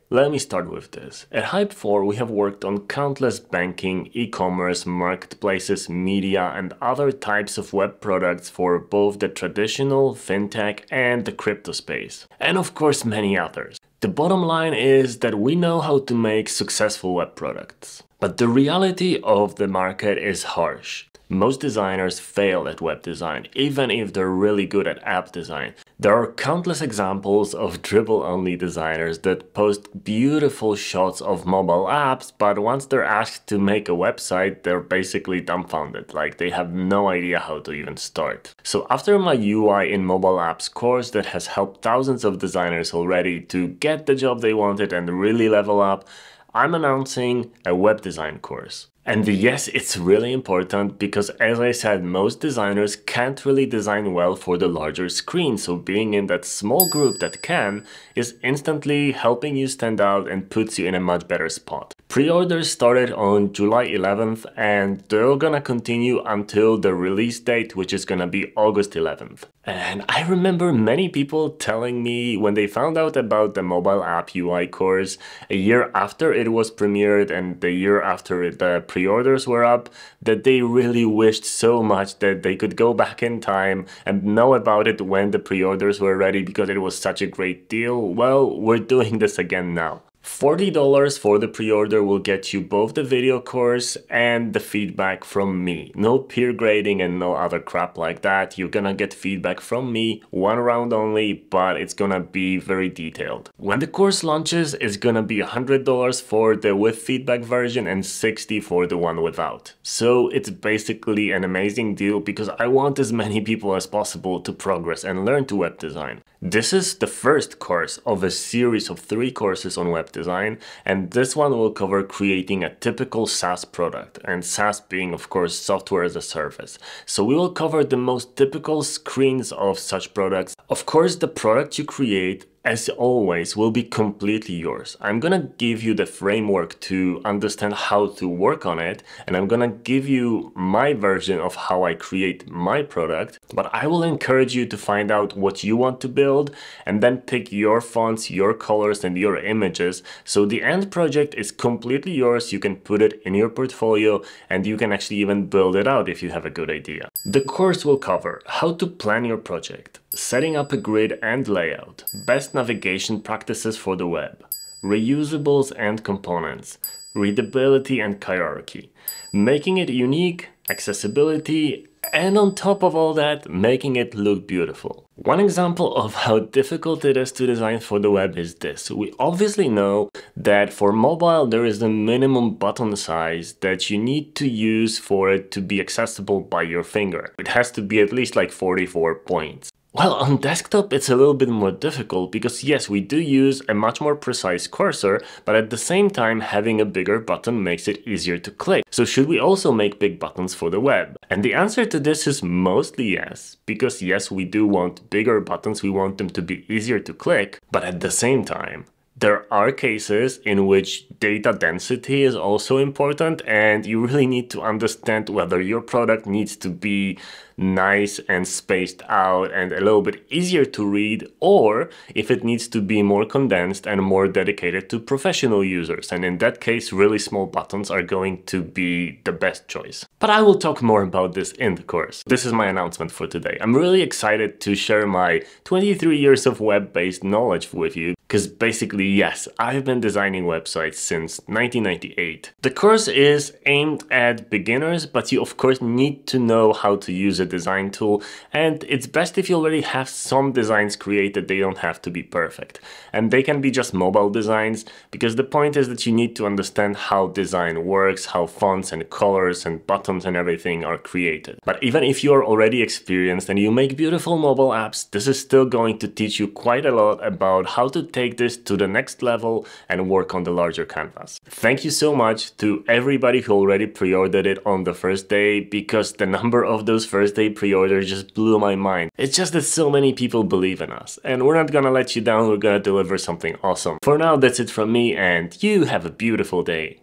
Let me start with this. At Hype4, we have worked on countless banking, e-commerce, marketplaces, media, and other types of web products for both the traditional, fintech, and the crypto space. And of course, many others. The bottom line is that we know how to make successful web products. But the reality of the market is harsh. Most designers fail at web design, even if they're really good at app design. There are countless examples of dribble-only designers that post beautiful shots of mobile apps, but once they're asked to make a website, they're basically dumbfounded, like they have no idea how to even start. So after my UI in mobile apps course that has helped thousands of designers already to get the job they wanted and really level up, I'm announcing a web design course. And yes, it's really important because, as I said, most designers can't really design well for the larger screen, so being in that small group that can is instantly helping you stand out and puts you in a much better spot. Pre-orders started on July 11th and they're gonna continue until the release date, which is gonna be August 11th. And I remember many people telling me when they found out about the mobile app UI course a year after it was premiered and the year after the pre-orders were up, that they really wished so much that they could go back in time and know about it when the pre-orders were ready because it was such a great deal. Well, we're doing this again now. $40 for the pre-order will get you both the video course and the feedback from me. No peer grading and no other crap like that. You're gonna get feedback from me, one round only, but it's gonna be very detailed. When the course launches, it's gonna be $100 for the with feedback version and $60 for the one without. So it's basically an amazing deal because I want as many people as possible to progress and learn to web design. This is the first course of a series of 3 courses on web design, and this one will cover creating a typical SaaS product, and SaaS being, of course, software as a service. So we will cover the most typical screens of such products. Of course, the product you create, as always, will be completely yours. I'm gonna give you the framework to understand how to work on it, and I'm gonna give you my version of how I create my product, but I will encourage you to find out what you want to build and then pick your fonts, your colors, and your images. So the end project is completely yours. You can put it in your portfolio and you can actually even build it out if you have a good idea. The course will cover how to plan your project, setting up a grid and layout, best navigation practices for the web, reusables and components, readability and hierarchy, making it unique, accessibility, and on top of all that, making it look beautiful. One example of how difficult it is to design for the web is this. We obviously know that for mobile there is a minimum button size that you need to use for it to be accessible by your finger. It has to be at least like 44 points. Well, on desktop it's a little bit more difficult because yes, we do use a much more precise cursor, but at the same time having a bigger button makes it easier to click. So should we also make big buttons for the web? And the answer to this is mostly yes, because yes, we do want bigger buttons, we want them to be easier to click, but at the same time, there are cases in which data density is also important and you really need to understand whether your product needs to be nice and spaced out and a little bit easier to read, or if it needs to be more condensed and more dedicated to professional users. And in that case, really small buttons are going to be the best choice. But I will talk more about this in the course. This is my announcement for today. I'm really excited to share my 23 years of web-based knowledge with you. Because basically, yes, I've been designing websites since 1998. The course is aimed at beginners, but you of course need to know how to use a design tool, and it's best if you already have some designs created. They don't have to be perfect. And they can be just mobile designs, because the point is that you need to understand how design works, how fonts and colors and buttons and everything are created. But even if you're already experienced and you make beautiful mobile apps, this is still going to teach you quite a lot about how to take this to the next level and work on the larger canvas. Thank you so much to everybody who already pre-ordered it on the first day, because the number of those first day pre-orders just blew my mind. It's just that so many people believe in us, and we're not gonna let you down. We're gonna deliver something awesome. For now, that's it from me, and you have a beautiful day.